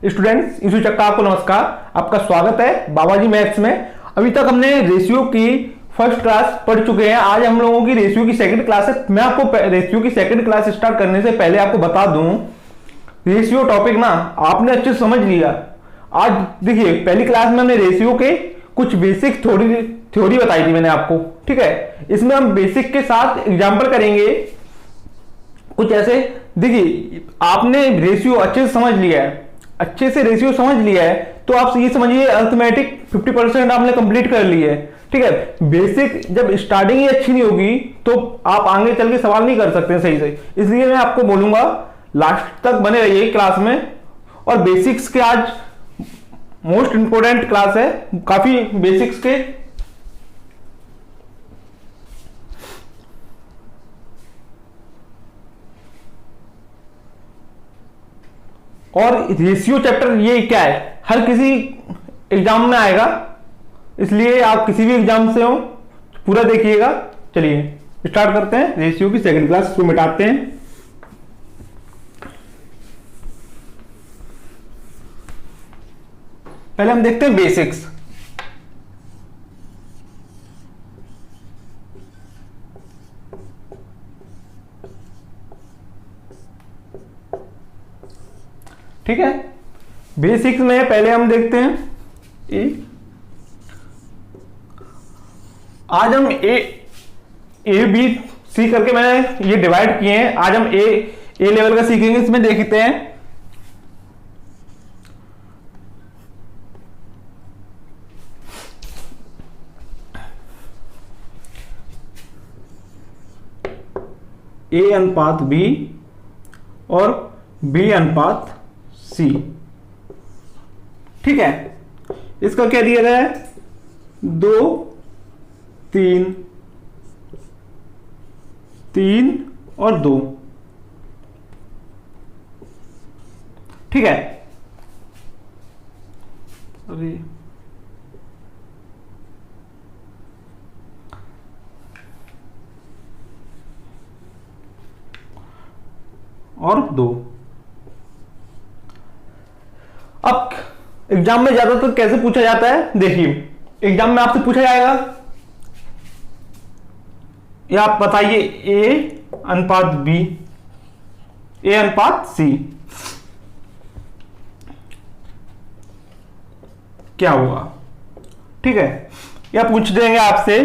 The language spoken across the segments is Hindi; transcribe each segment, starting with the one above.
स्टूडेंट्स, इस शिक्षक का आपको नमस्कार। आपका स्वागत है बाबाजी मैथ्स में। अभी तक हमने रेशियो की फर्स्ट क्लास पढ़ चुके हैं। आज हम लोगों की रेशियो की सेकंड क्लास है। मैं आपको रेशियो की सेकंड क्लास स्टार्ट करने से पहले आपको बता दूं, रेशियो टॉपिक ना आपने अच्छे से समझ लिया। आज देखिए, पहली क्लास में हमने रेशियो के कुछ बेसिक थ्योरी बताई थी मैंने आपको, ठीक है। इसमें हम बेसिक के साथ एग्जाम्पल करेंगे कुछ ऐसे। देखिए, आपने रेशियो अच्छे से समझ लिया है, अच्छे से रेशियो समझ लिया है तो आप ये समझिए अर्थमेटिक 50% आपने कंप्लीट कर ली है, ठीक है। बेसिक जब स्टार्टिंग ही अच्छी नहीं होगी तो आप आगे चल के सवाल नहीं कर सकते सही से। इसलिए मैं आपको बोलूंगा लास्ट तक बने रहिए क्लास में। और बेसिक्स के आज मोस्ट इंपोर्टेंट क्लास है, काफी बेसिक्स के। और रेशियो चैप्टर ये क्या है, हर किसी एग्जाम में आएगा, इसलिए आप किसी भी एग्जाम से हो पूरा देखिएगा। चलिए स्टार्ट करते हैं रेशियो की सेकंड क्लास को मिटाते हैं। पहले हम देखते हैं बेसिक्स। ठीक है, बेसिक्स में पहले हम देखते हैं ए। आज हम ए बी सी करके मैंने ये डिवाइड किए हैं। आज हम ए लेवल का सीखेंगे। इसमें देखते हैं ए अनुपात बी और बी अनुपात सी, ठीक है। इसका क्या दिया गया है, 2 3 3 और 2, ठीक है। अरे और 2। अब एग्जाम में ज्यादातर कैसे पूछा जाता है, देखिए एग्जाम में आपसे पूछा जाएगा, या आप बताइए ए अनुपात बी, ए अनुपात सी क्या होगा, ठीक है। या पूछ देंगे आपसे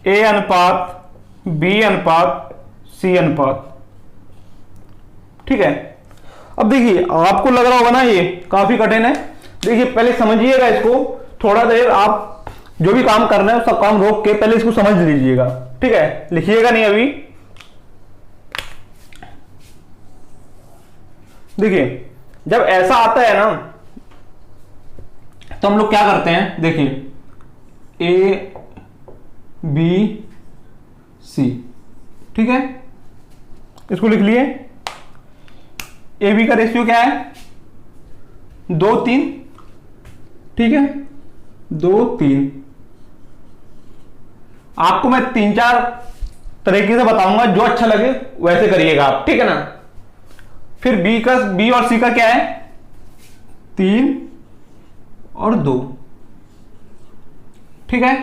ए अनुपात बी अनुपात सी अनुपात, ठीक है। अब देखिए, आपको लग रहा होगा ना ये काफी कठिन है। देखिए पहले समझिएगा इसको, थोड़ा देर आप जो भी काम कर रहे हैं उसका काम रोक के पहले इसको समझ लीजिएगा, ठीक है। लिखिएगा नहीं अभी। देखिए जब ऐसा आता है ना तो हम लोग क्या करते हैं, देखिए ए बी सी, ठीक है। इसको लिख लिए। ए बी का रेशियो क्या है, 2 3, ठीक है, 2 3। आपको मैं 3-4 तरीके से बताऊंगा, जो अच्छा लगे वैसे करिएगा आप, ठीक है ना। फिर बी और सी का क्या है, 3 और 2, ठीक है।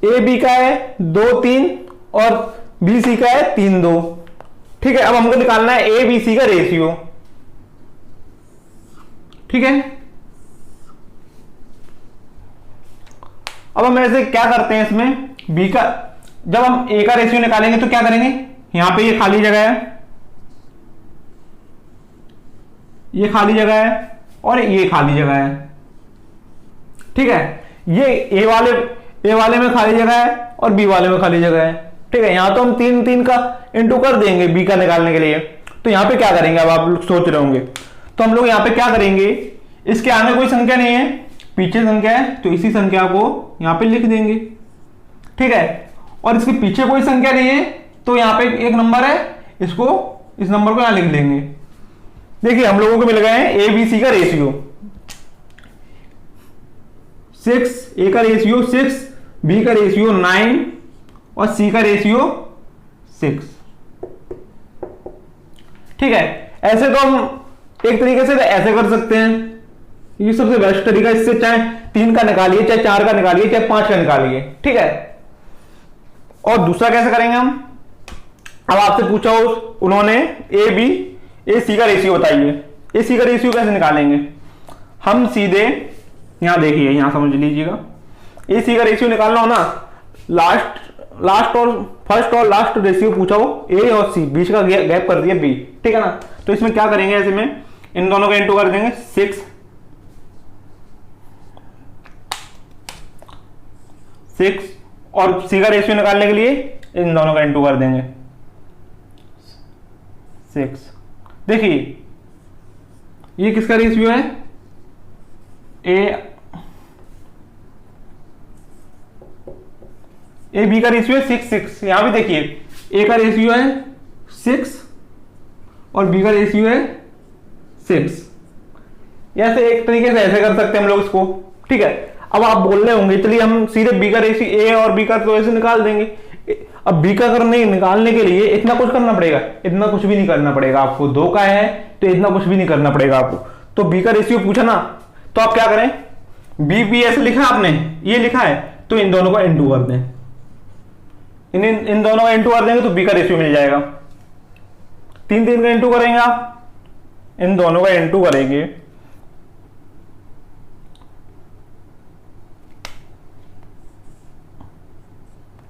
ए बी का है 2 3 और बी सी का है 3 2, ठीक है। अब हमको निकालना है ए बी सी का रेशियो, ठीक है। अब हम ऐसे क्या करते हैं, इसमें बी का जब हम ए का रेशियो निकालेंगे तो क्या करेंगे, यहां पे ये खाली जगह है, ये खाली जगह है और ये खाली जगह है, ठीक है। ये ए वाले में खाली जगह है और बी वाले में खाली जगह है, ठीक है। यहां तो हम 3 3 का इंटू कर देंगे बी का निकालने के लिए। तो यहां पे क्या करेंगे, अब आप लोग सोच रहे होंगे, तो हम लोग यहां पे क्या करेंगे, इसके आगे कोई संख्या नहीं है, पीछे संख्या है, तो इसी संख्या को यहां पे लिख देंगे, ठीक है। और इसके पीछे कोई संख्या नहीं है तो यहां पे एक नंबर है, इस नंबर को यहां लिख देंगे। देखिए हम लोगों को मिल गए हैं ए बी सी का रेशियो 6, ए का रेशियो 6, बी का रेशियो 9 और सी का रेशियो 6, ठीक है। ऐसे तो हम एक तरीके से ऐसे कर सकते हैं, ये सबसे बेस्ट तरीका, इससे चाहे 3 का निकालिए, चाहे 4 का निकालिए, चाहे 5 का निकालिए, ठीक है। और दूसरा कैसे करेंगे हम, अब आपसे पूछा हो उन्होंने ए सी का रेशियो बताइए, ए सी का रेशियो कैसे निकालेंगे। हम सीधे यहां देखिए, यहां समझ लीजिएगा, ए सी का रेशियो निकालना हो ना, लास्ट और फर्स्ट और लास्ट रेशियो पूछा हो ए और सी, बीच का गैप कर दिया बी, ठीक है ना। तो इसमें क्या करेंगे, ऐसे में इन दोनों का इंटू कर देंगे 6 और सी का रेशियो निकालने के लिए इन दोनों का इंटू कर देंगे 6। देखिए ये किसका रेशियो है, ए बी का रेशियो है 6। यहां भी देखिए ए का रेशियो है 6 और बी का रेशियो है 6। ऐसे एक तरीके से ऐसे कर सकते हैं हम लोग इसको, ठीक है। अब आप बोल रहे होंगे चलिए हम सीधे बी का रेशियो, ए और बी का तो ऐसे निकाल देंगे। अब बी का करने निकालने के लिए इतना कुछ करना पड़ेगा, इतना कुछ भी नहीं करना पड़ेगा आपको, 2 का है तो इतना कुछ भी नहीं करना पड़ेगा आपको। तो बी का रेशियो पूछा ना, तो आप क्या करें, बी ऐसे लिखा आपने, ये लिखा है तो इन दोनों का इंटू कर दें, इन दोनों का इंटू कर देंगे तो बी का रेशियो मिल जाएगा। 3 का इंटू करेंगे आप, इन दोनों का इंटू करेंगे,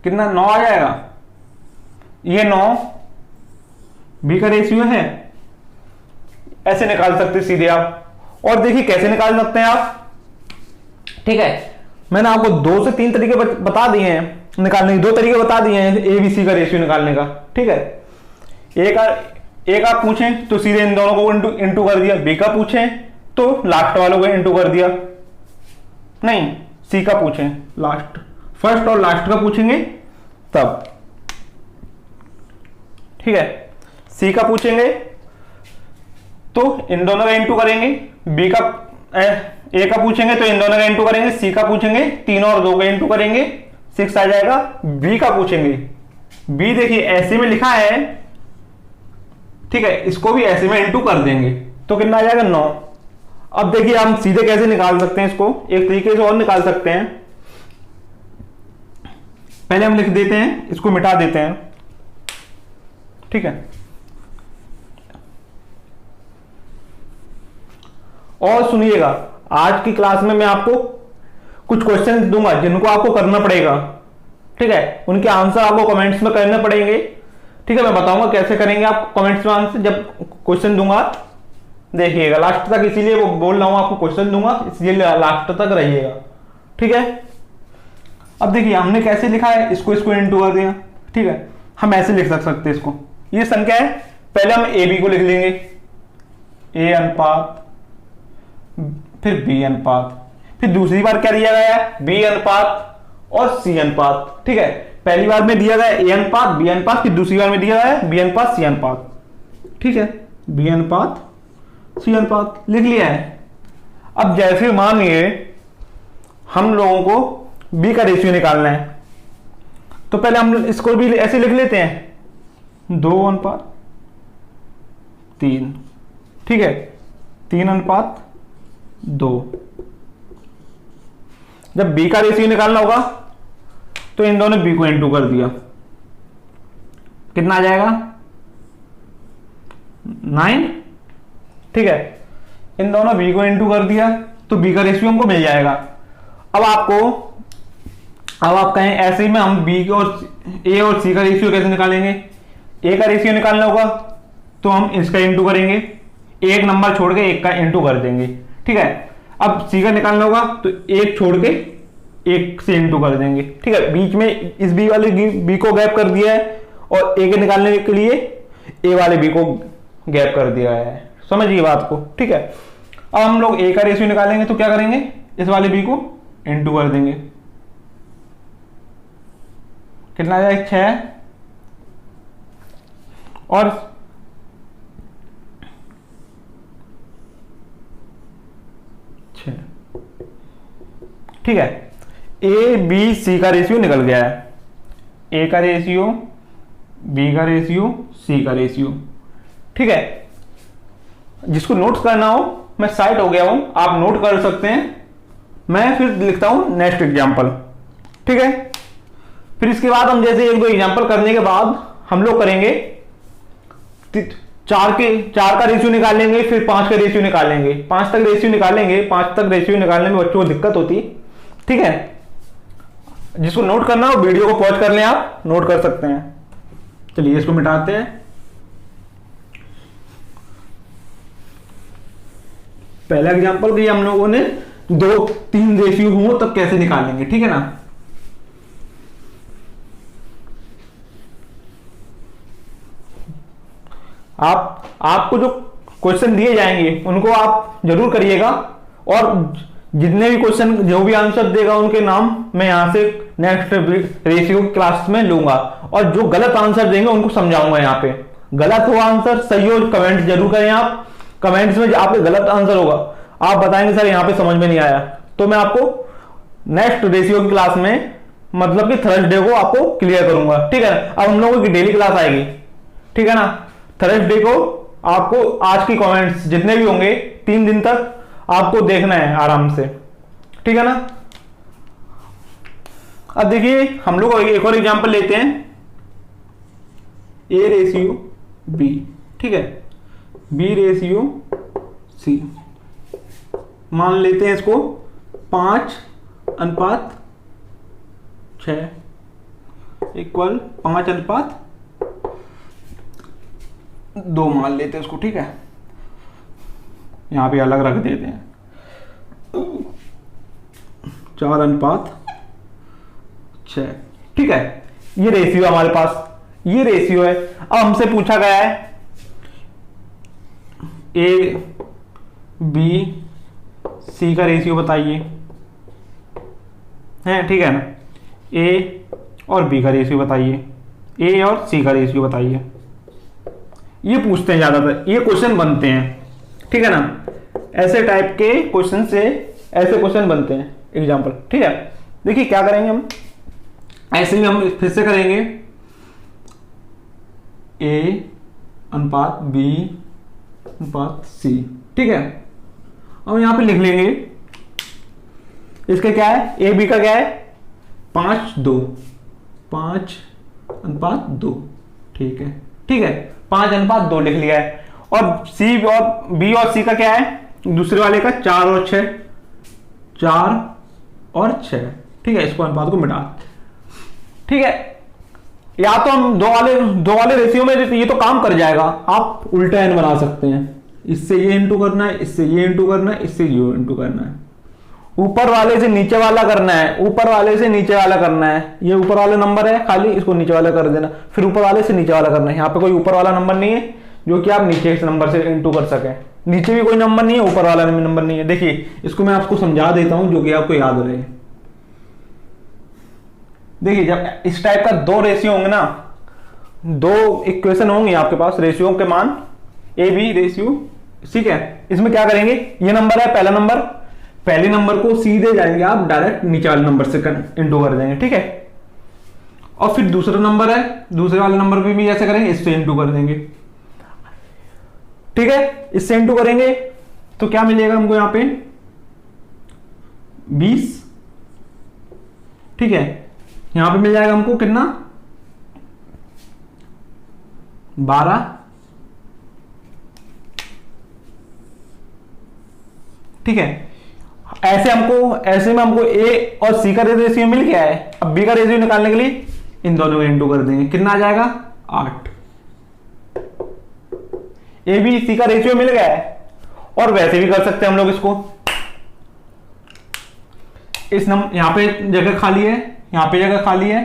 कितना 9 आ जाएगा, ये 9 बी का रेशियो है। ऐसे निकाल सकते सीधे आप। और देखिए कैसे निकाल सकते हैं आप, ठीक है। मैंने आपको 2 से 3 तरीके बता दिए हैं निकालने के, 2 तरीके बता दिए हैं ए बी सी का रेशियो निकालने का, ठीक है। एक आप पूछें तो सीधे इन दोनों को इंटू कर दिया, बी का पूछें तो लास्ट वालों को इंटू कर दिया, नहीं सी का पूछें, लास्ट फर्स्ट और लास्ट का पूछेंगे तब, ठीक है। सी का पूछेंगे तो इन दोनों का इंटू करेंगे, बी का ए का पूछेंगे तो इन दोनों का इंटू करेंगे, सी का पूछेंगे 3 और 2 का इंटू करेंगे 6 आ जाएगा। बी का पूछेंगे, बी देखिए ऐसे में लिखा है, ठीक है, इसको भी ऐसे में इंटू कर देंगे तो कितना आ जाएगा 9। अब देखिए हम सीधे कैसे निकाल सकते हैं इसको, एक तरीके से और निकाल सकते हैं। पहले हम लिख देते हैं, इसको मिटा देते हैं, ठीक है। और सुनिएगा, आज की क्लास में मैं आपको कुछ क्वेश्चन दूंगा जिनको आपको करना पड़ेगा, ठीक है। उनके आंसर आपको कमेंट्स में करने पड़ेंगे, ठीक है। मैं बताऊंगा कैसे करेंगे आप कमेंट्स में आंसर जब क्वेश्चन दूंगा, देखिएगा लास्ट तक, इसीलिए वो बोल रहा हूं आपको क्वेश्चन दूंगा, इसलिए लास्ट तक रहिएगा, ठीक है। अब देखिए हमने कैसे लिखा है, इसको इंटू कर दिया, ठीक है। हम ऐसे लिख सकते हैं इसको, ये संख्या है, पहले हम ए बी को लिख लेंगे, ए अनुपात फिर बी अनुपात, फिर दूसरी बार क्या दिया गया है, बी अनुपात और सी अनुपात, ठीक है। पहली बार में दिया गया ए अनुपात बी अनुपात, फिर दूसरी बार में दिया गया है बी अनुपात सी अनुपात, ठीक है। बी अनुपात सी अनुपात लिख लिया है। अब जैसे मानिए हम लोगों को बी का रेशियो निकालना है, तो पहले हम इसको भी ऐसे लिख लेते हैं 2:3, ठीक है, 3:2। जब बी का रेशियो निकालना होगा तो इन दोनों बी को इंटू कर दिया, कितना आ जाएगा 9, ठीक है। इन दोनों बी को इंटू कर दिया तो बी का रेशियो हमको मिल जाएगा। अब आप कहें ऐसे ही में हम बी और ए और सी का रेशियो कैसे निकालेंगे, ए का रेशियो निकालना होगा तो हम इसका इंटू करेंगे, एक नंबर छोड़ के एक का इंटू कर देंगे, ठीक है। अब सी का निकालना होगा तो एक छोड़ के एक से इंटू कर देंगे, ठीक है। बीच में इस बी वाले बी को गैप कर दिया है और ए के निकालने के लिए ए वाले बी को गैप कर दिया है, समझिए बात को, ठीक है। अब हम लोग ए का रेशियो निकालेंगे तो क्या करेंगे, इस वाले बी को इंटू कर देंगे, कितना आ जाएगा 6 और 6, ठीक है। ए बी सी का रेशियो निकल गया है, ए का रेशियो बी का रेशियो सी का रेशियो, ठीक है। जिसको नोट्स करना हो, मैं साइट हो गया हूं, आप नोट कर सकते हैं। मैं फिर लिखता हूं नेक्स्ट एग्जाम्पल, ठीक है। फिर इसके बाद हम जैसे एक दो एग्जाम्पल करने के बाद हम लोग करेंगे चार का रेशियो निकालेंगे, फिर 5 का रेशियो निकालेंगे, 5 तक रेशियो निकालेंगे। 5 तक रेशियो निकालने में बच्चों को दिक्कत होती, ठीक है। जिसको नोट करना हो वीडियो को पॉज कर लें, आप नोट कर सकते हैं। चलिए इसको मिटाते हैं। पहला एग्जांपल कि हम लोगों ने 2-3 रेशियो हो तब कैसे निकालेंगे, ठीक है ना। आपको जो क्वेश्चन दिए जाएंगे उनको आप जरूर करिएगा, और जितने भी क्वेश्चन जो भी आंसर देगा उनके नाम मैं यहां से नेक्स्ट रेशियो क्लास में लूंगा, और जो गलत आंसर देंगे उनको समझाऊंगा। यहाँ पे गलत हो आंसर, सही हो कमेंट जरूर करें आप। कमेंट्स में आपके गलत आंसर होगा, आप बताएंगे सर यहाँ पे समझ में नहीं आया, तो मैं आपको नेक्स्ट रेशियो की क्लास में, मतलब कि थर्सडे को आपको क्लियर करूंगा, ठीक है। अब हम लोगों की डेली क्लास आएगी, ठीक है ना। थर्सडे को आपको आज की कमेंट्स जितने भी होंगे 3 दिन तक आपको देखना है आराम से, ठीक है ना। अब देखिए हम लोग एक और एग्जांपल लेते हैं, ए रेशियो बी, ठीक है, बी रेशियो सी। मान लेते हैं इसको 5:6 इक्वल 5:2 मान लेते हैं इसको, ठीक है। यहां पे अलग रख देते हैं 4:6, ठीक है। ये रेशियो हमारे पास, ये रेशियो है। अब हमसे पूछा गया है ए बी सी का रेशियो बताइए, है, ठीक है ना। ए और बी का रेशियो बताइए, ए और सी का रेशियो बताइए। ये पूछते हैं ज्यादातर, ये क्वेश्चन बनते हैं, ठीक है ना। ऐसे टाइप के क्वेश्चन से ऐसे क्वेश्चन बनते हैं एग्जाम्पल, ठीक है। देखिए क्या करेंगे हम, ऐसे ही हम फिर से करेंगे A/B/C, ठीक है। अब यहां पे लिख लेंगे इसके क्या है, ए बी का क्या है 5:2, 5:2, ठीक है, ठीक है। 5:2 लिख लिया है। और सी और बी और सी का क्या है, दूसरे वाले का 4 और 6, 4 और 6, ठीक है। इसको अनुपात को मिटा, ठीक है। या तो हम दो वाले रेशियो में ये तो काम कर जाएगा, आप उल्टा एन बना सकते हैं। इससे ये इंटू करना है, इससे ये इंटू करना है, इससे ये इंटू करना है। ऊपर वाले से नीचे वाला करना है, ऊपर वाले से नीचे वाला करना है। ये ऊपर वाला नंबर है खाली, इसको नीचे वाला कर देना, फिर ऊपर वाले से नीचे वाला करना है। यहाँ पे कोई ऊपर वाला नंबर नहीं है जो कि आप नीचे इस नंबर से इंटू कर सके। नीचे भी कोई नंबर नहीं है, ऊपर वाला नंबर नहीं है। देखिए इसको मैं आपको समझा देता हूं जो कि आपको याद रहे। देखिए जब इस टाइप का 2 रेशियो होंगे ना, 2 इक्वेशन होंगे आपके पास, रेशियो के मान ए बी रेशियो, ठीक है। इसमें क्या करेंगे, ये नंबर है पहला नंबर, पहले नंबर को सीधे जाएंगे आप डायरेक्ट नीचे वाले नंबर से इंटू कर देंगे, ठीक है। और फिर दूसरा नंबर है, दूसरे वाले नंबर पे भी ऐसे करेंगे, इससे इंटू कर देंगे, ठीक है। इससे इंटू करेंगे तो क्या मिलेगा हमको यहां पे 20, ठीक है। यहां पे मिल जाएगा हमको कितना 12, ठीक है। ऐसे में हमको ए और सी का रेशियो मिल गया है। अब बी का रेशियो निकालने के लिए इन दोनों को इंटू कर देंगे, कितना आ जाएगा 8। ए बी सी का रेशियो मिल गया है। और वैसे भी कर सकते हैं हम लोग इसको, इस नंबर यहां पे जगह खाली है, यहां पे जगह खाली है,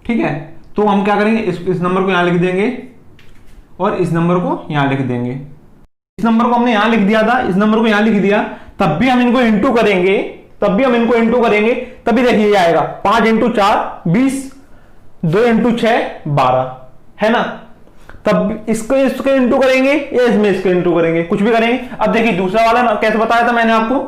ठीक है। तो हम क्या करेंगे, इस नंबर को यहां लिख देंगे और इस नंबर को यहां लिख देंगे। इस नंबर को हमने यहां लिख दिया था, इस नंबर को यहां लिख दिया, तब भी हम इनको इंटू करेंगे, तभी देखिए आएगा 5 × 4 20, 2 × 6 12, है ना। तब इसको इंटू करेंगे या इसमें इसको इंटू करेंगे, कुछ भी करेंगे। अब देखिए दूसरा वाला कैसे बताया था मैंने आपको,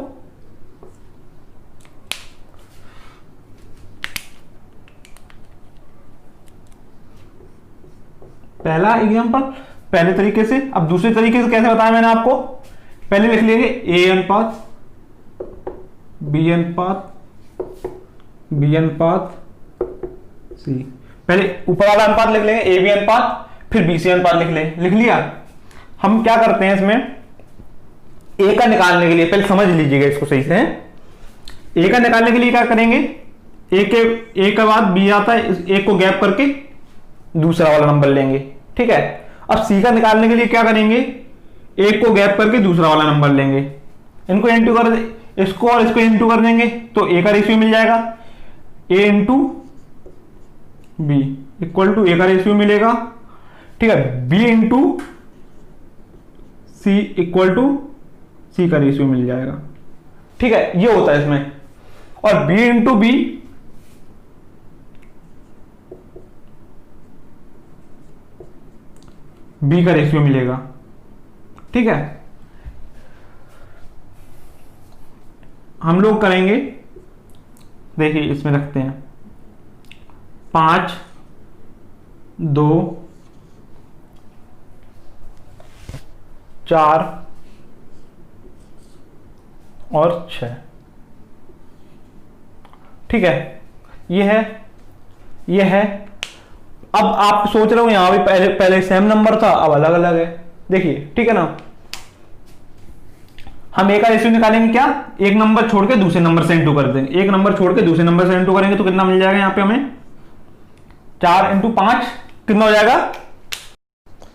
पहला एग्जांपल पहले तरीके से। अब दूसरे तरीके से कैसे बताया मैंने आपको, पहले लिख लेंगे ए अनुपात बी अनुपात बी अनुपात सी। पहले ऊपर वाला अनुपात लिख लेंगे ए बी अनुपात, फिर बी सी अनुपात लिख लिया। हम क्या करते हैं इसमें, ए का निकालने के लिए पहले समझ लीजिएगा इसको सही से। ए का निकालने के लिए क्या करेंगे, ए के बाद बी आता है, एक को गैप करके दूसरा वाला नंबर लेंगे, ठीक है। अब सी का निकालने के लिए क्या करेंगे, एक को गैप करके दूसरा वाला नंबर लेंगे, इनको इंटू कर, इसको और इसको इंटू कर देंगे तो ए का रेशियो मिल जाएगा, A into B equal to A का रेशियो मिलेगा, ठीक है। B into C equal to C का रेशियो मिल जाएगा, ठीक है। ये होता है इसमें। और बी इंटू बी बी का रेशियो मिलेगा, ठीक है। हम लोग करेंगे, देखिए इसमें रखते हैं 5 2 4 और 6, ठीक है। ये है। अब आप सोच रहे हो यहां भी पहले सेम नंबर था, अब अलग अलग है, देखिए, ठीक है ना। हम ए का रेशियो निकालेंगे, क्या एक नंबर छोड़ के दूसरे नंबर से इंटू कर देंगे, एक नंबर छोड़ के दूसरे नंबर से इंटू करेंगे तो कितना मिल जाएगा, यहां पे हमें 4 इंटू 5 कितना हो जाएगा,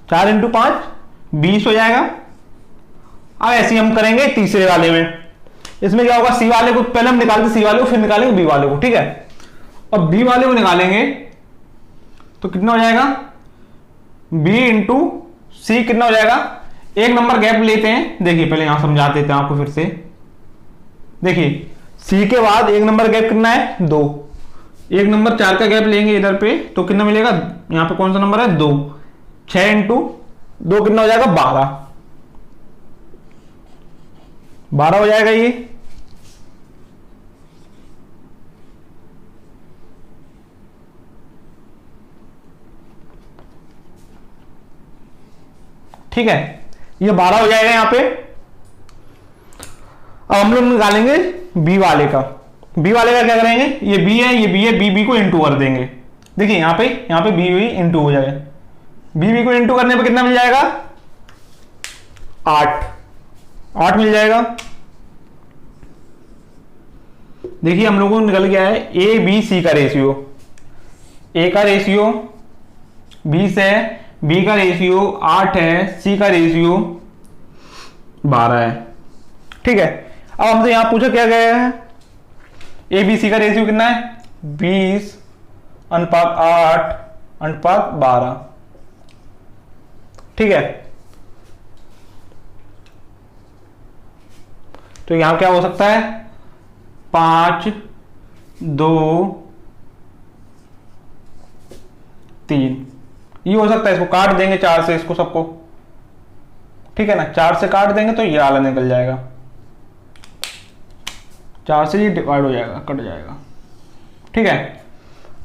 4 इंटू 5 20 हो जाएगा। अब ऐसे ही हम करेंगे तीसरे वाले में। इसमें क्या होगा, सी वाले को पहले हम निकालते सी वाले को, फिर निकालेंगे बी वाले को, ठीक है। और बी वाले को निकालेंगे तो कितना हो जाएगा, बी इंटू सी कितना हो जाएगा, एक नंबर गैप लेते हैं, देखिए पहले यहां समझा देते हैं आपको फिर से। देखिए सी के बाद एक नंबर गैप कितना है, 2, एक नंबर 4 का गैप लेंगे इधर पे तो कितना मिलेगा, यहां पे कौन सा नंबर है, 2, 6 इंटू 2 कितना हो जाएगा, 12 हो जाएगा ये। ठीक है, ये 12 हो जाएगा यहां पे। अब हम लोग निकालेंगे बी वाले का। बी वाले का क्या करेंगे, ये बी है, ये बी है, बी को इंटू कर देंगे। देखिए यहां पे बी इंटू हो जाएगा, बी को इंटू करने पे कितना मिल जाएगा, 8 मिल जाएगा। देखिए हम लोगों को निकल गया है ए बी सी का रेशियो, ए का रेशियो 20 है, बी का रेशियो 8 है, सी का रेशियो 12 है, ठीक है। अब हमसे यहां पूछा क्या गया है, ए बी सी का रेशियो कितना है, 20 अनुपात 8 अनुपात 12, ठीक है। तो यहां क्या हो सकता है, 5 2 3, ये हो सकता है। इसको काट देंगे 4 से, इसको सबको, ठीक है ना, 4 से काट देंगे तो ये आला निकल जाएगा, 4 से ये डिवाइड हो जाएगा, कट जाएगा, ठीक है।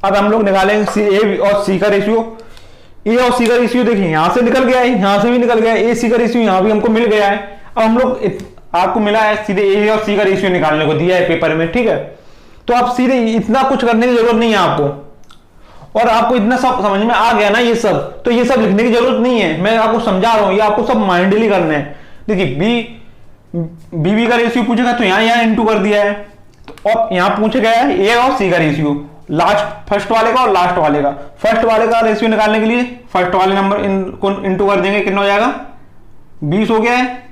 अब हम लोग निकालेंगे सी, ए और सी का रेशियो। ए और सी का रेशियो देखिए यहां से निकल गया है, यहां से भी निकल गया है, ए सी का रेशियो यहां भी हमको मिल गया है। अब हम लोग, आपको मिला है सीधे ए और सी का रेशियो निकालने को दिया है पेपर में, ठीक है। तो आप सीधे इतना कुछ करने की जरूरत नहीं है आपको, और आपको इतना सब समझ में आ गया ना ये सब, तो ये सब लिखने की जरूरत नहीं है, मैं आपको समझा रहा हूं, ये आपको सब माइंडली करना है। देखिए बी का रेशियो पूछेगा तो यहां इंटू कर दिया है, तो अब यहां पूछा गया है ए और सी का रेशियो, फर्स्ट वाले का और लास्ट वाले का। फर्स्ट वाले का रेशियो निकालने के लिए फर्स्ट वाले नंबर को इंटू कर देंगे, कितना हो जाएगा, 20 हो गया है।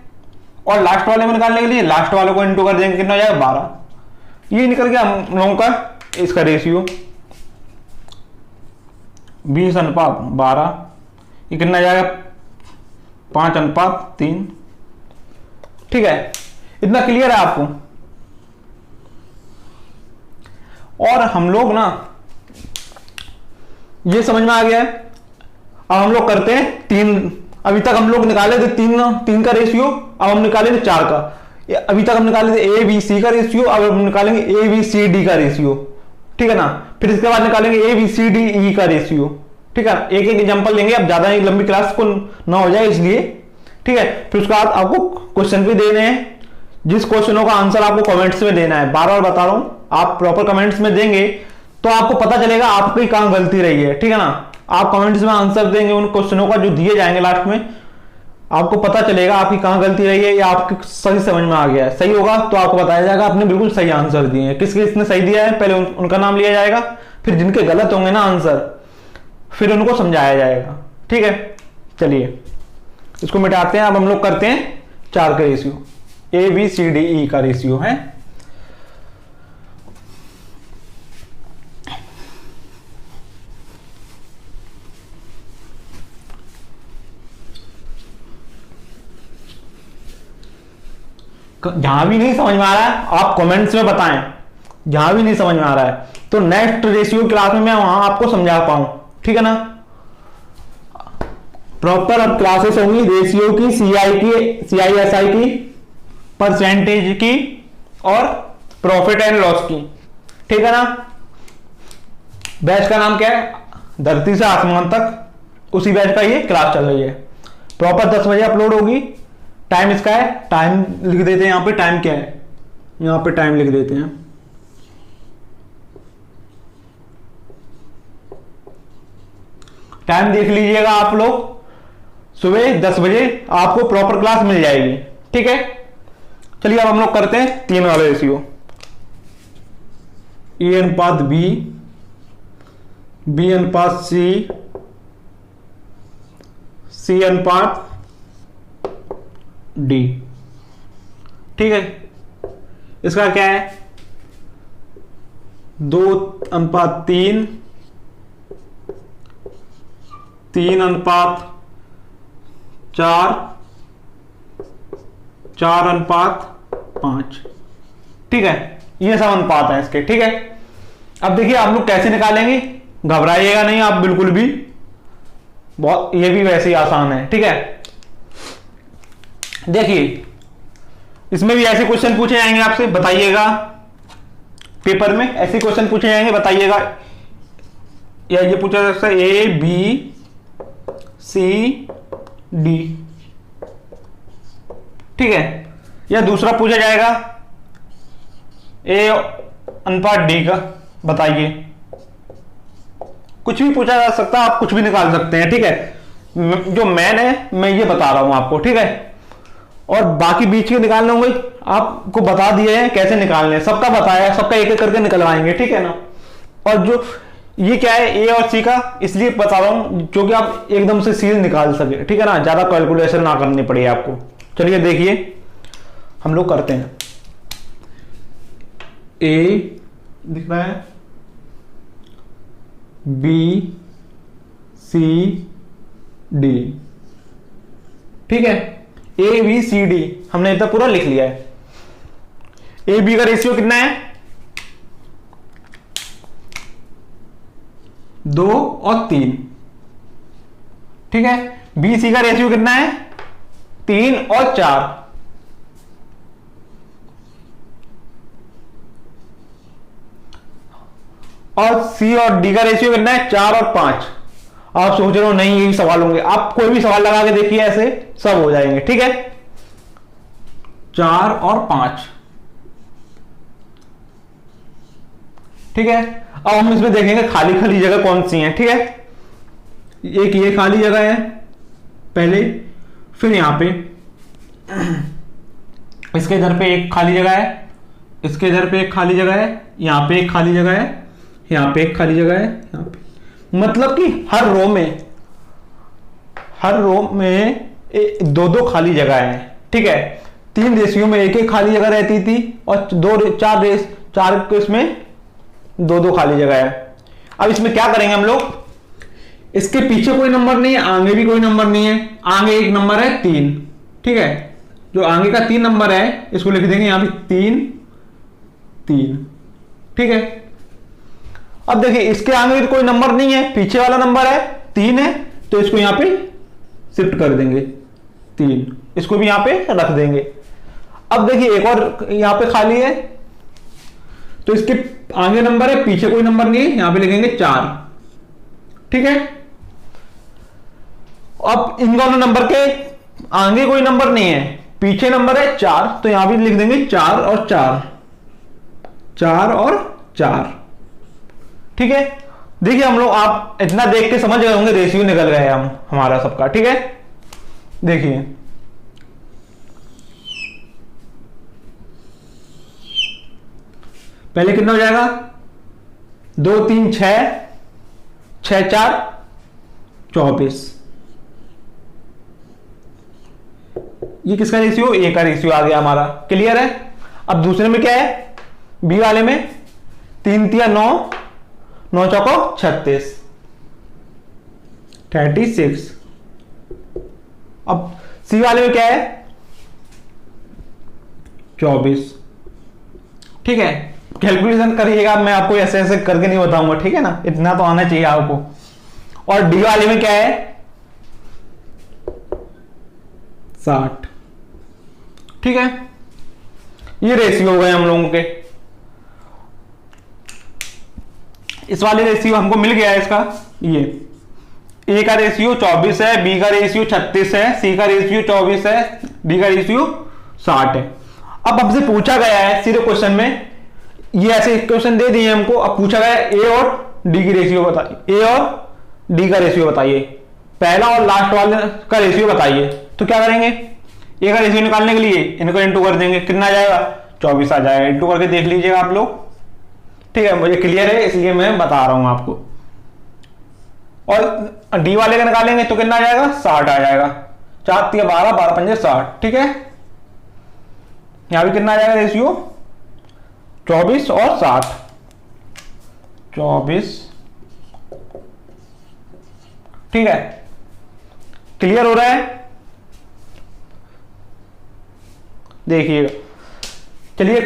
और लास्ट वाले को निकालने के लिए लास्ट वाले को इंटू कर देंगे, कितना हो जाएगा, 12। ये निकल गया हम लोगों का इसका रेशियो, 20 अनुपात 12, ये कितना जाएगा, 5 अनुपात 3, ठीक है। इतना क्लियर है आपको। और हम लोग ना, ये समझ में आ गया है। अब हम लोग करते हैं 3, अभी तक हम लोग निकाले थे 3 का रेशियो, अब हम निकालेंगे 4 का। अभी तक हम निकाले थे ए बी सी का रेशियो, अब हम निकालेंगे ए बी सी डी का रेशियो, ठीक है ना। फिर इसके बाद निकालेंगे A B C D E का रेशियो, ठीक है। एक एग्जांपल लेंगे, अब ज्यादा लंबी क्लास को ना हो जाए इसलिए, ठीक है। फिर उसके बाद आपको क्वेश्चन भी देने हैं, जिस क्वेश्चनों का आंसर आपको कमेंट्स में देना है। बार बार बता रहा हूं, आप प्रॉपर कमेंट्स में देंगे तो आपको पता चलेगा आपकी कहां गलती रही है, ठीक है ना। आप कमेंट्स में आंसर देंगे उन क्वेश्चनों का जो दिए जाएंगे लास्ट में, आपको पता चलेगा आपकी कहां गलती रही है या आपकी सही समझ में आ गया है। सही होगा तो आपको बताया जाएगा आपने बिल्कुल सही आंसर दिए हैं। किसने सही दिया है पहले उनका नाम लिया जाएगा, फिर जिनके गलत होंगे ना आंसर, फिर उनको समझाया जाएगा, ठीक है। चलिए इसको मिटाते हैं। अब हम लोग करते हैं 4 का रेशियो, ABCDE का रेशियो है। जहां भी नहीं समझ में आ रहा है आप कमेंट्स में बताएं, जहां भी नहीं समझ में आ रहा है, तो नेक्स्ट रेशियो क्लास में मैं वहां आपको समझा पाऊं, ठीक है ना। प्रॉपर अब क्लासेस होंगी रेशियो की, CISI की, परसेंटेज की और प्रॉफिट एंड लॉस की, ठीक है ना। बैच का नाम क्या है, धरती से आसमान तक, उसी बैच का ये क्लास चल रही है। प्रॉपर 10 बजे अपलोड होगी। टाइम इसका है, टाइम लिख देते हैं यहां पे, टाइम क्या है, यहां पे टाइम लिख देते हैं। टाइम देख लीजिएगा आप लोग, सुबह 10 बजे आपको प्रॉपर क्लास मिल जाएगी, ठीक है। चलिए अब हम लोग करते हैं 3 वाले रेशियो, E अनुपात B, B अनुपात C, C अनुपात D, ठीक है। इसका क्या है, 2:3, 3:4, 4:5, ठीक है। ये सब अनुपात है इसके, ठीक है। अब देखिए आप लोग कैसे निकालेंगे, घबराइएगा नहीं आप बिल्कुल भी, बहुत ये भी वैसे ही आसान है, ठीक है। देखिए इसमें भी ऐसे क्वेश्चन पूछे जाएंगे आपसे, बताइएगा पेपर में ऐसे क्वेश्चन पूछे जाएंगे, बताइएगा। या ये पूछा जा सकता है ABCD, ठीक है। या दूसरा पूछा जाएगा A अनुपात D का, बताइए। कुछ भी पूछा जा सकता है, आप कुछ भी निकाल सकते हैं, ठीक है। जो मैन है मैं ये बता रहा हूं आपको, ठीक है। और बाकी बीच के निकालने होंगे, आपको बता दिए हैं कैसे निकालने, सबका बताया, सबका एक एक करके निकलवाएंगे, ठीक है ना। और जो ये क्या है A और C का, इसलिए बता रहा हूं जो कि आप एकदम से सीधे निकाल सके, ठीक है ना, ज्यादा कैलकुलेशन ना करनी पड़े आपको। चलिए देखिए हम लोग करते हैं। A दिख रहा है, B C D, ठीक है। ABCD हमने इतना पूरा लिख लिया है। AB का रेशियो कितना है, 2 और 3, ठीक है। BC का रेशियो कितना है, 3 और 4, और C और D का रेशियो कितना है, 4 और 5। आप सोच रहे हो नहीं यही सवाल होंगे, आप कोई भी सवाल लगा के देखिए, ऐसे सब हो जाएंगे, ठीक है। 4 और 5, ठीक है। अब हम इसमें देखेंगे खाली खाली जगह कौन सी है, ठीक है। एक ये खाली जगह है पहले, फिर यहां पे इसके इधर पे एक खाली जगह है, इसके इधर पे एक खाली जगह है, यहां पे एक खाली जगह है, यहां पे एक खाली जगह है, यहां पे, मतलब कि हर रो में 2-2 खाली जगह है, ठीक है। 3 रेशियो में एक एक खाली जगह रहती थी और 4 के इसमें 2-2 खाली जगह है। अब इसमें क्या करेंगे हम लोग, इसके पीछे कोई नंबर नहीं है, आगे भी कोई नंबर नहीं है, आगे एक नंबर है 3, ठीक है। जो आगे का 3 नंबर है इसको लिख देंगे यहां पे 3, ठीक है। अब देखिए इसके आगे भी कोई नंबर नहीं है, पीछे वाला नंबर है 3 है, तो इसको यहां पे शिफ्ट कर देंगे 3, इसको भी यहां पे रख देंगे। अब देखिए एक और यहां पे खाली है, तो इसके आगे नंबर है, पीछे कोई नंबर नहीं है, यहां पे लिखेंगे 4, ठीक है। अब इन दोनों नंबर के आगे कोई नंबर नहीं है, पीछे नंबर है 4, तो यहां भी लिख देंगे 4 और 4, 4 और 4। ठीक है, देखिए हम लोग, आप इतना देख के समझ गए होंगे, रेशियो निकल गए हम हमारा सबका। ठीक है, देखिए पहले कितना हो जाएगा, 2 3 6, 6 4 24। ये किसका रेशियो, ए का रेशियो आ गया हमारा। क्लियर है। अब दूसरे में क्या है, बी वाले में 3 3 9, 9 चौको 36, 36। अब सी वाले में क्या है, 24। ठीक है, कैलकुलेशन करिएगा, मैं आपको ऐसे ऐसे करके नहीं बताऊंगा। ठीक है ना, इतना तो आना चाहिए आपको। और डी वाले में क्या है, 60। ठीक है, ये रेशियो हो गए हम लोगों के। इस वाले रेशियो हमको मिल गया है इसका, ये ए का रेशियो 24 है, बी का रेशियो 36 है, सी का रेशियो 24 है, डी का रेशियो 60 है। अब हमसे पूछा गया है सीधे क्वेश्चन में, ये ऐसे क्वेश्चन दे दिए हमको, अब पूछा गया है ए और डी की रेशियो बताइए, ए और डी का रेशियो बताइए, पहला और लास्ट वाले का रेशियो बताइए। तो क्या करेंगे, ए का रेशियो निकालने के लिए इनको इंटू कर देंगे, कितना आ जाएगा, 24 आ जाएगा। इंटू करके देख लीजिएगा आप लोग। ठीक है, मुझे क्लियर है इसलिए मैं बता रहा हूं आपको। और डी वाले का निकालेंगे तो कितना आ जाएगा, 60 आ जाएगा। 4 3 12, 12 5 60। ठीक है, यहां भी कितना आ जाएगा रेशियो, 24 और 60, 24। ठीक है, क्लियर हो रहा है। देखिएगा, चलिए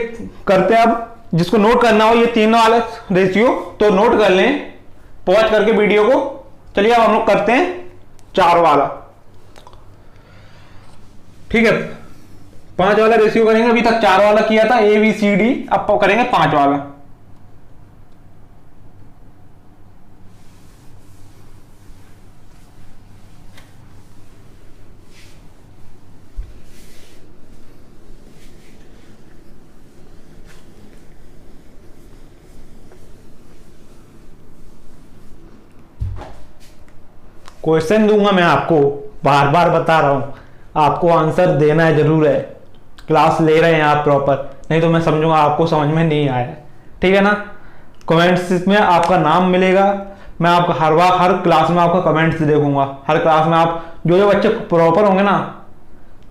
करते हैं। अब जिसको नोट करना हो ये तीनों वाला रेशियो तो नोट कर लें पॉज करके वीडियो को। चलिए अब हम लोग करते हैं 4 वाला। ठीक है, 5 वाला रेशियो करेंगे। अभी तक 4 वाला किया था, ए बी सी डी, अब करेंगे 5 वाला। क्वेश्चन दूंगा मैं आपको, बार बार बता रहा हूं, आपको आंसर देना है, जरूर है। क्लास ले रहे हैं आप प्रॉपर, नहीं तो मैं समझूंगा आपको समझ में नहीं आया। ठीक है ना, कमेंट्स में आपका नाम मिलेगा, मैं आपका हर बार हर क्लास में आपका कमेंट्स देखूंगा। हर क्लास में आप जो जो बच्चे प्रॉपर होंगे ना,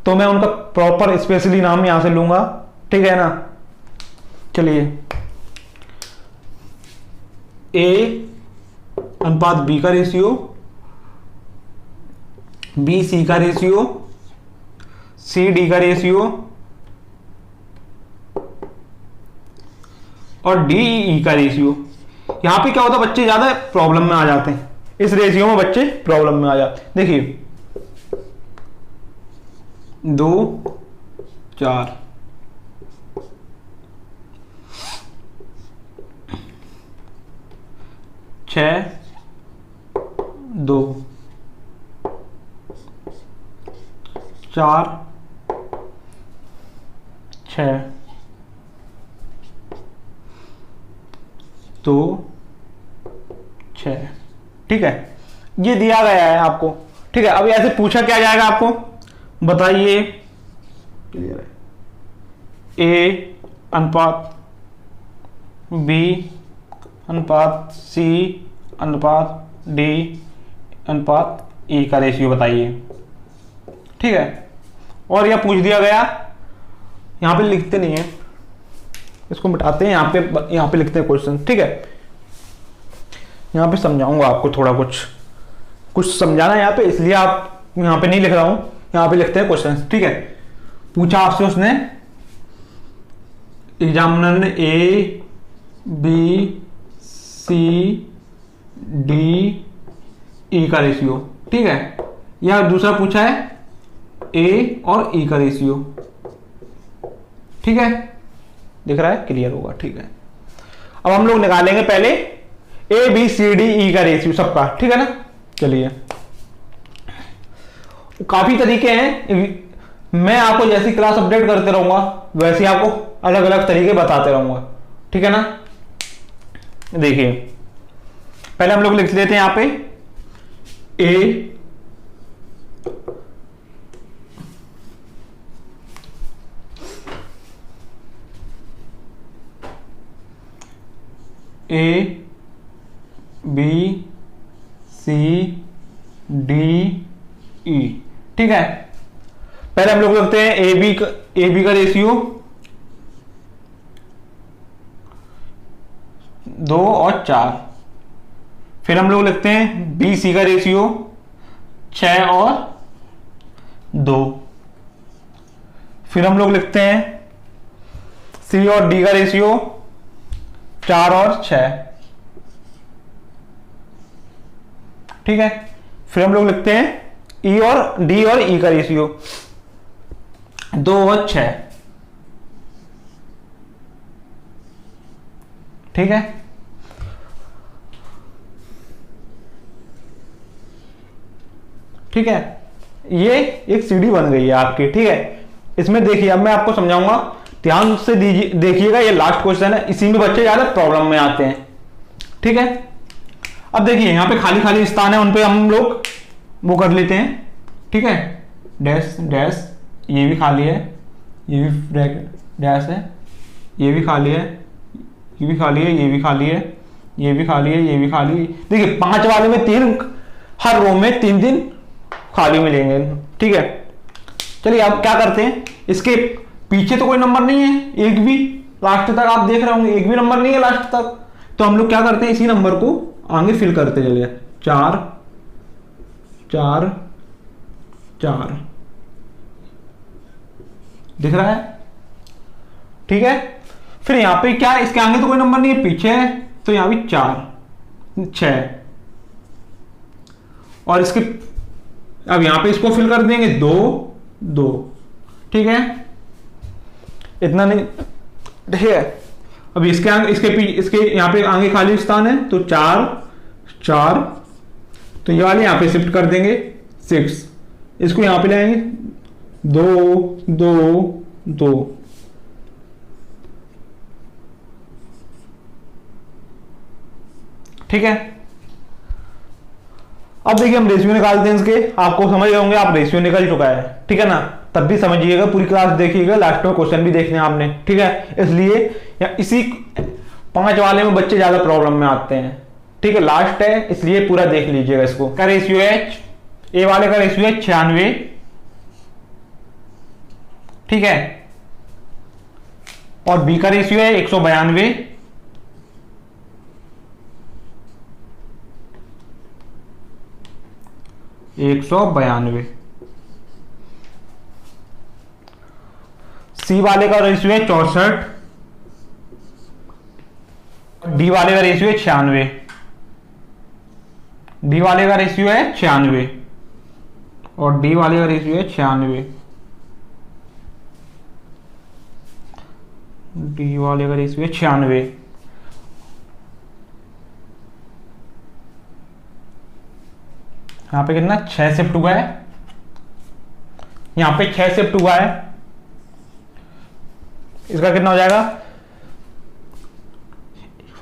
तो मैं उनका प्रॉपर स्पेशली नाम यहां से लूंगा। ठीक है ना, चलिए ए अनुपात बी का रेशियो, बी सी का रेशियो, सी डी का रेशियो और डी ई का रेशियो। यहां पे क्या होता है, बच्चे ज्यादा प्रॉब्लम में आ जाते हैं, इस रेशियो में बच्चे प्रॉब्लम में आ जाते हैं। देखिए 2 4, 6 2, 4 6 2 6। ठीक है, ये दिया गया है आपको। ठीक है, अब ऐसे पूछा क्या जाएगा आपको, बताइए। ए अनुपात बी अनुपात सी अनुपात डी अनुपात ई का रेशियो बताइए। ठीक है, और यह पूछ दिया गया, यहां पे लिखते नहीं है, इसको मिटाते हैं, यहां पे लिखते हैं क्वेश्चन। ठीक है, यहां पे समझाऊंगा आपको थोड़ा कुछ समझाना है यहां पे, इसलिए आप यहां पे नहीं लिख रहा हूं, यहां पे लिखते हैं क्वेश्चन। ठीक है, पूछा आपसे उसने, एग्जामिनर ने A B C D E का रेशियो। ठीक है, या दूसरा पूछा है ए और ई का रेशियो। ठीक है, दिख रहा है, क्लियर होगा। ठीक है, अब हम लोग निकालेंगे पहले A B C D E का रेशियो सबका। ठीक है ना, चलिए काफी तरीके हैं, मैं आपको जैसी क्लास अपडेट करते रहूंगा वैसे आपको अलग अलग तरीके बताते रहूंगा, ठीक है ना। देखिए पहले हम लोग लिख लेते हैं यहां पे A B C D E, ठीक है। पहले हम लोग लिखते हैं ए बी का रेशियो 2 और 4। फिर हम लोग लिखते हैं बी सी का रेशियो 6 और 2। फिर हम लोग लिखते हैं सी और डी का रेशियो 4 और 6, ठीक है। फिर हम लोग लिखते हैं ई और डी और ई का रेशियो 2 और 6, ठीक है। ठीक है, ये एक सीढ़ी बन गई है आपकी, ठीक है। इसमें देखिए अब मैं आपको समझाऊंगा, ध्यान से देखिएगा, ये लास्ट क्वेश्चन है, इसी में बच्चे ज्यादा प्रॉब्लम में आते हैं, ठीक है। अब देखिए यहाँ पे खाली खाली स्थान है, उन पे हम लोग वो कर लेते हैं, ठीक है। डैश डैश, ये भी खाली है, ये भी ब्रैकेट डैश है, ये भी खाली है, ये भी खाली है, ये भी खाली है, ये भी खाली है, ये भी खाली है। देखिए 5 वाले में 3, हर रो में 3 खाली मिलेंगे, ठीक है। चलिए अब क्या करते हैं, इसके पीछे तो कोई नंबर नहीं है, एक भी लास्ट तक आप देख रहे होंगे, एक भी नंबर नहीं है लास्ट तक, तो हम लोग क्या करते हैं, इसी नंबर को आगे फिल करते चलिए। 4 4 4 दिख रहा है, ठीक है। फिर यहां पे क्या है, इसके आगे तो कोई नंबर नहीं है, पीछे है, तो यहां भी 4 6, और इसके अब यहां पे इसको फिल कर देंगे 2 2, ठीक है। इतना नहीं, ठीक है। अब इसके आगे इसके यहां पे आगे खाली स्थान है, तो 4 4, तो ये वाले यहां पे शिफ्ट कर देंगे 6, इसको यहां पे लाएंगे 2 2 2, ठीक है। अब देखिए हम रेशियो निकालते हैं इसके, आपको समझ गए होंगे, आप रेशियो निकल चुका है, ठीक है ना। तब भी समझिएगा, पूरी क्लास देखिएगा, लास्ट में क्वेश्चन भी देखने आपने, ठीक है। इसलिए या इसी 5 वाले में बच्चे ज्यादा प्रॉब्लम में आते हैं, ठीक है। लास्ट है इसलिए पूरा देख लीजिएगा। इसको का रेशियो है, ए वाले का रेशियो है 96, ठीक है, और बी का रेशियो है 192, सी वाले का रेशियो है 64, डी वाले का रेशियो है 96, डी वाले का रेशियो है 96, और डी वाले का रेशियो है 96, डी वाले का रेशियो है 96। यहां पे कितना 6 शिफ्ट हुआ है, यहां पे 6 शिफ्ट हुआ है, इसका कितना हो जाएगा,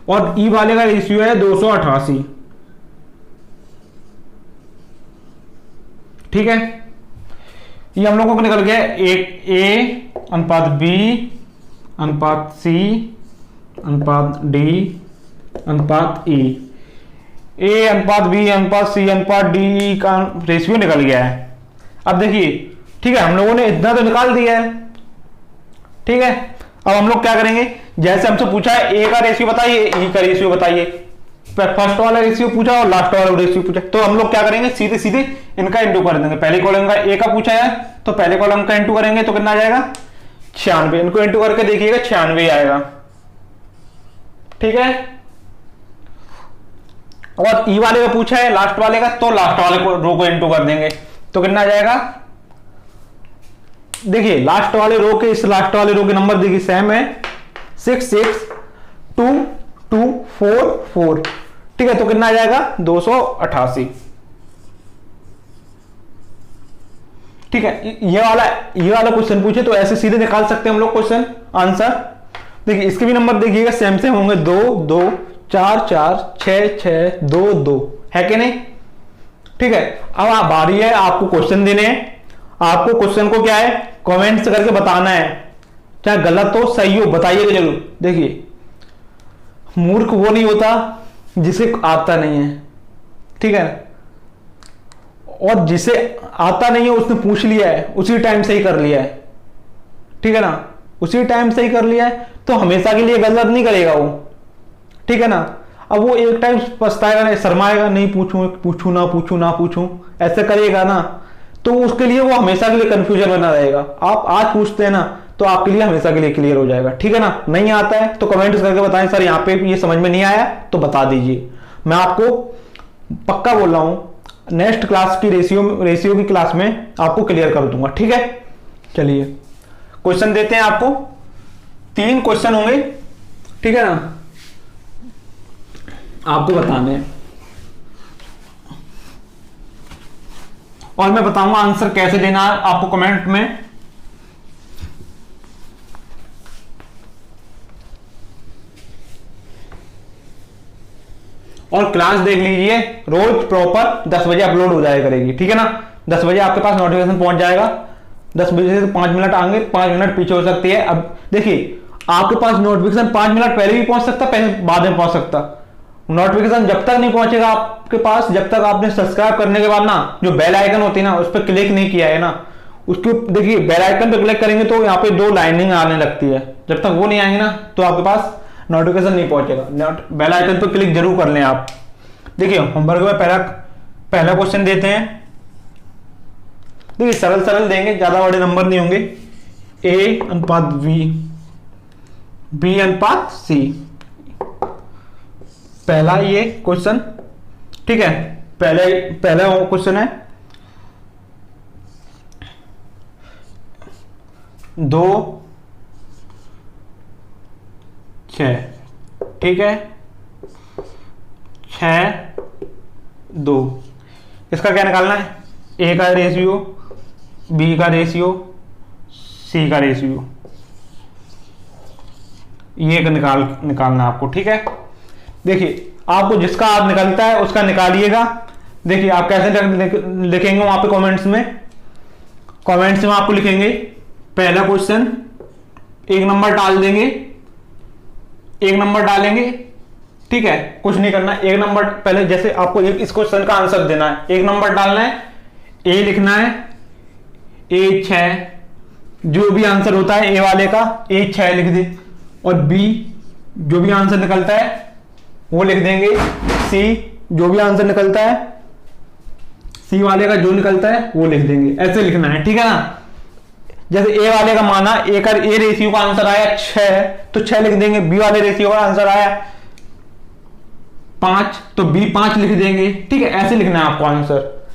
और ई वाले का रेशियो है 288, ठीक है। ये हम लोगों को निकल गया एक ए अनुपात बी अनुपात सी अनुपात डी अनुपात ई, ए अनुपात बी अनुपात सी अनुपात डी का रेशियो निकल गया है। अब देखिए, ठीक है, हम लोगों ने इतना तो निकाल दिया है, ठीक है। अब हम लोग क्या करेंगे, जैसे हमसे पूछा है ए का रेशियो बताइए, ई का रेशियो बताइए, फर्स्ट वाला रेशियो पूछा और लास्ट वाला रेशियो पूछा, तो हम लोग क्या करेंगे, सीधे सीधे इनका इंटू कर देंगे। पहले कॉलम का ए का पूछा है तो पहले कॉलम का इंटू करेंगे, तो कितना आ जाएगा 96, इनको इंटू करके देखिएगा 96 आएगा, ठीक है। और ई वाले का पूछा है लास्ट वाले का, तो लास्ट वाले को रो को इंटू कर देंगे, तो कितना आ जाएगा, देखिए लास्ट वाले रो के इस लास्ट वाले रो के नंबर देखिए सेम है, 6 6 2 2 4 4, ठीक है। तो कितना आ जाएगा 288, ठीक है, ये वाला क्वेश्चन पूछे तो ऐसे सीधे निकाल सकते हैं हम लोग क्वेश्चन आंसर। देखिए इसके भी नंबर देखिएगा सेम सेम होंगे, 2 2 4 4 6 6 2 2, है कि नहीं। ठीक है, अब आप बारी है आपको क्वेश्चन देने हैं। आपको क्वेश्चन को क्या है कमेंट्स करके बताना है, चाहे गलत हो सही हो बताइएगा जरूर। देखिए मूर्ख वो नहीं होता जिसे आता नहीं है, ठीक है, और जिसे आता नहीं है उसने पूछ लिया है, उसी टाइम सही कर लिया है, ठीक है ना, उसी टाइम सही कर लिया है तो हमेशा के लिए गलत नहीं करेगा वो, ठीक है ना। अब वो एक टाइम पछताएगा नहीं, शर्माएगा, नहीं पूछूं ना पूछूं ऐसे करेगा ना, तो उसके लिए वो हमेशा के लिए कंफ्यूजन बना रहेगा। आप आज पूछते हैं ना तो आपके लिए हमेशा के लिए क्लियर हो जाएगा, ठीक है ना। नहीं आता है तो कमेंट्स करके बताएं सर यहाँ पे ये समझ में नहीं आया तो बता दीजिए। मैं आपको पक्का बोल रहा हूं नेक्स्ट क्लास की रेशियो की क्लास में आपको क्लियर कर दूंगा, ठीक है। चलिए क्वेश्चन देते हैं आपको, 3 क्वेश्चन होंगे, ठीक है ना, आपको बताने हैं और मैं बताऊंगा आंसर कैसे देना है आपको कमेंट में। और क्लास देख लीजिए, रोज प्रॉपर 10 बजे अपलोड हो जाया करेगी, ठीक है ना। 10 बजे आपके पास नोटिफिकेशन पहुंच जाएगा। 10 बजे से 5 मिनट आगे, 5 मिनट पीछे हो सकती है। अब देखिए आपके पास नोटिफिकेशन 5 मिनट पहले भी पहुंच सकता, पहले बाद में पहुंच सकता। नोटिफिकेशन जब तक नहीं पहुंचेगा आपके पास, जब तक आपने सब्सक्राइब करने के बाद ना जो बेल आइकन होती है ना उस पर क्लिक नहीं किया है ना, उसके देखिए बेल आइकन पे क्लिक करेंगे तो यहाँ पे 2 लाइनिंग आने लगती है, जब तक वो नहीं आएंगे ना तो आपके पास नोटिफिकेशन नहीं पहुंचेगा। बेल आइकन पे क्लिक जरूर कर लें आप। देखिए होमवर्क में पहला क्वेश्चन देते हैं। देखिए सरल देंगे, ज्यादा बड़े नंबर नहीं होंगे। A अनुपात B अनुपात C, पहला ये क्वेश्चन, ठीक है। पहला क्वेश्चन है 2 6, ठीक है, 6 2, इसका क्या निकालना है, A का रेशियो, B का रेशियो, C का रेशियो, ये निकालना है आपको, ठीक है। देखिए आपको जिसका आप निकलता है उसका निकालिएगा। देखिए आप कैसे लिखेंगे वहां पे कमेंट्स में आपको लिखेंगे पहला क्वेश्चन, 1 नंबर डाल देंगे, 1 नंबर डालेंगे, ठीक है, कुछ नहीं करना। 1 नंबर पहले जैसे आपको इस क्वेश्चन का आंसर देना है, 1 नंबर डालना है, A लिखना है, A 6, जो भी आंसर होता है A वाले का A 6 लिख दे, और B जो भी आंसर निकलता है वो लिख देंगे, C जो भी आंसर निकलता है C वाले का जो निकलता है वो लिख देंगे, ऐसे लिखना है, ठीक है ना। जैसे A वाले का माना A रेशियो का आंसर आया 6 तो 6 लिख देंगे, B वाले रेशियो का आंसर आया 5 तो B 5 लिख देंगे, ठीक है, ऐसे लिखना है आपको आंसर।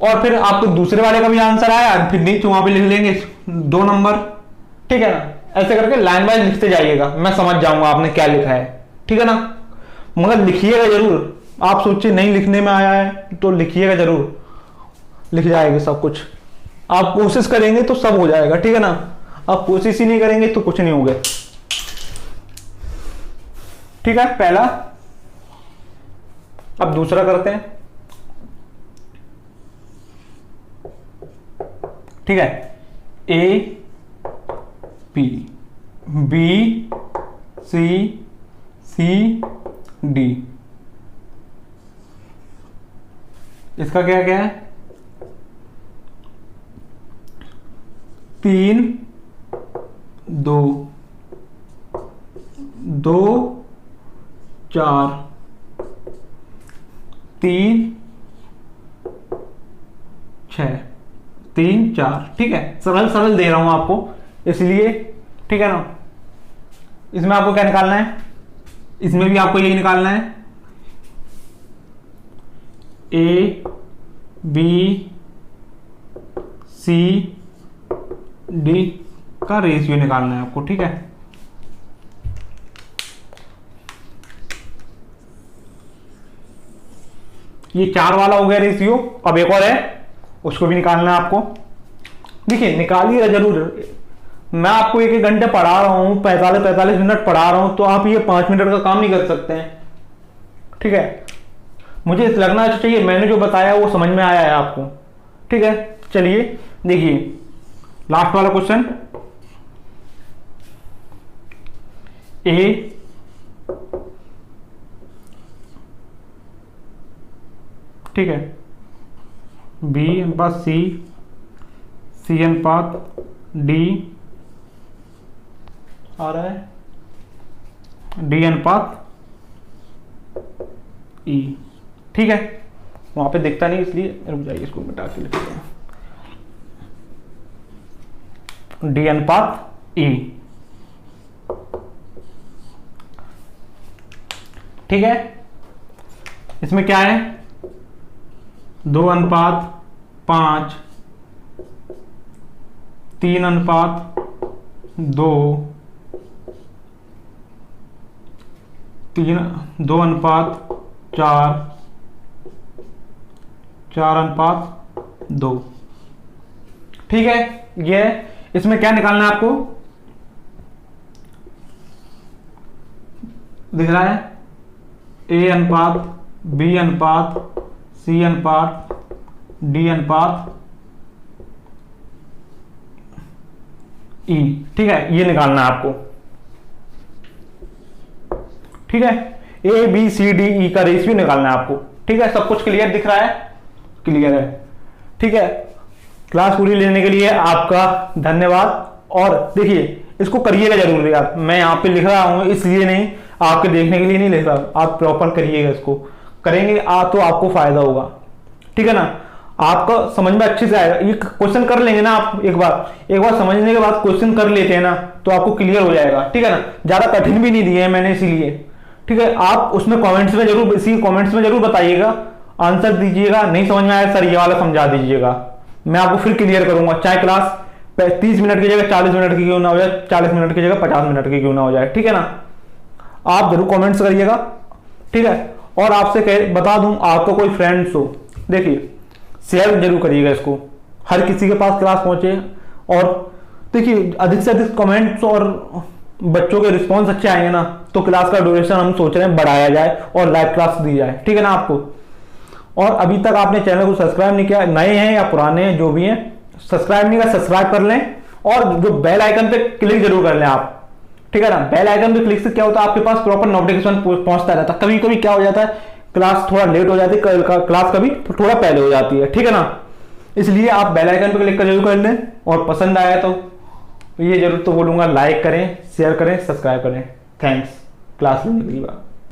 और फिर आपको दूसरे वाले का भी आंसर आया, फिर नीचे वहां पे लिख लेंगे 2 नंबर, ठीक है ना। ऐसे करके लाइन वाइज लिखते जाइएगा, मैं समझ जाऊंगा आपने क्या लिखा है, ठीक है ना। मगर लिखिएगा जरूर, आप सोचिए नहीं लिखने में आया है तो लिखिएगा जरूर, लिख जाएगा सब कुछ। आप कोशिश करेंगे तो सब हो जाएगा, ठीक है ना। आप कोशिश ही नहीं करेंगे तो कुछ नहीं होगा, ठीक है। पहला, अब दूसरा करते हैं, ठीक है। A B C D, इसका क्या क्या है, 3 2 2 4 3 6 3 4, ठीक है। सरल दे रहा हूं आपको इसलिए, ठीक है ना। इसमें आपको क्या निकालना है, इसमें भी आपको यही निकालना है, A B C D का रेशियो निकालना है आपको, ठीक है। ये 4 वाला हो गया रेशियो। अब एक और है, उसको भी निकालना है आपको। देखिए निकालिएगा जरूर। मैं आपको 1-1 घंटे पढ़ा रहा हूँ, 45-45 मिनट पढ़ा रहा हूँ, तो आप ये 5 मिनट का काम नहीं कर सकते हैं। ठीक है, मुझे लगना चाहिए मैंने जो बताया वो समझ में आया है आपको। ठीक है, चलिए देखिए लास्ट वाला क्वेश्चन। ए ठीक है, बी अनुपात सी, सी अनुपात डी आ रहा है, डी अनुपात ई। ठीक है, वहां पे दिखता नहीं इसलिए रुक जाइए, इसको मिटा के लिखते हैं, डी अनुपात ई। ठीक है, इसमें क्या है, 2:5, 3:2, 2:4, 4:2। ठीक है, ये इसमें क्या निकालना है आपको, दिख रहा है, ए अनुपात, बी अनुपात, सी अनुपात, डी अनुपात ई। ठीक है, ये निकालना है आपको। ठीक है, A B C D E का रेशियो निकालना है आपको। ठीक है, सब कुछ क्लियर दिख रहा है, क्लियर है। ठीक है, क्लास पूरी लेने के लिए आपका धन्यवाद। और देखिए इसको करिएगा जरूर यार, मैं यहाँ पे लिख रहा हूँ इसलिए नहीं, आपके देखने के लिए नहीं लिख रहा, आप प्रॉपर करिएगा, इसको करेंगे तो आपको फायदा होगा। ठीक है ना, आपका समझ में अच्छे से आएगा। ये क्वेश्चन कर लेंगे ना आप, एक बार समझने के बाद क्वेश्चन कर लेते हैं ना तो आपको क्लियर हो जाएगा। ठीक है ना, ज्यादा कठिन भी नहीं दिए हैं मैंने इसीलिए। ठीक है, आप उसमें कमेंट्स में जरूर, इसी कमेंट्स में जरूर बताइएगा, आंसर दीजिएगा। नहीं समझ में आया सर ये वाला समझा दीजिएगा, मैं आपको फिर क्लियर करूंगा, चाहे क्लास 30 मिनट की जगह 40 मिनट की क्यों ना हो जाए, 40 मिनट की जगह 50 मिनट की क्यों ना हो जाए। ठीक है ना, आप जरूर कमेंट्स करिएगा। ठीक है, और आपसे बता दूं, आपका कोई फ्रेंड्स हो, देखिए शेयर जरूर करिएगा इसको, हर किसी के पास क्लास पहुंचे। और देखिए अधिक से अधिक कमेंट्स और बच्चों के रिस्पॉन्स अच्छे आएंगे ना तो क्लास का ड्यूरेशन हम सोच रहे हैं बढ़ाया जाए और लाइव क्लास दी जाए। ठीक है ना आपको। और अभी तक आपने चैनल को सब्सक्राइब नहीं किया, नए हैं या पुराने हैं जो भी हैं, सब्सक्राइब नहीं किया सब्सक्राइब कर लें, और जो बेल आइकन पे क्लिक जरूर कर लें आप। ठीक है ना, बेल आइकन पे क्लिक से क्या होता है, आपके पास प्रॉपर नोटिफिकेशन पहुंचता रहता है। कभी कभी क्या हो जाता है, क्लास थोड़ा लेट हो जाती है, क्लास कभी थोड़ा पहले हो जाती है। ठीक है ना, इसलिए आप बेल आइकन पे क्लिक कर जरूर कर लें, और पसंद आया तो ये जरूर तो बोलूंगा लाइक करें, शेयर करें, सब्सक्राइब करें। थैंक्स क्लास लेने के लिए।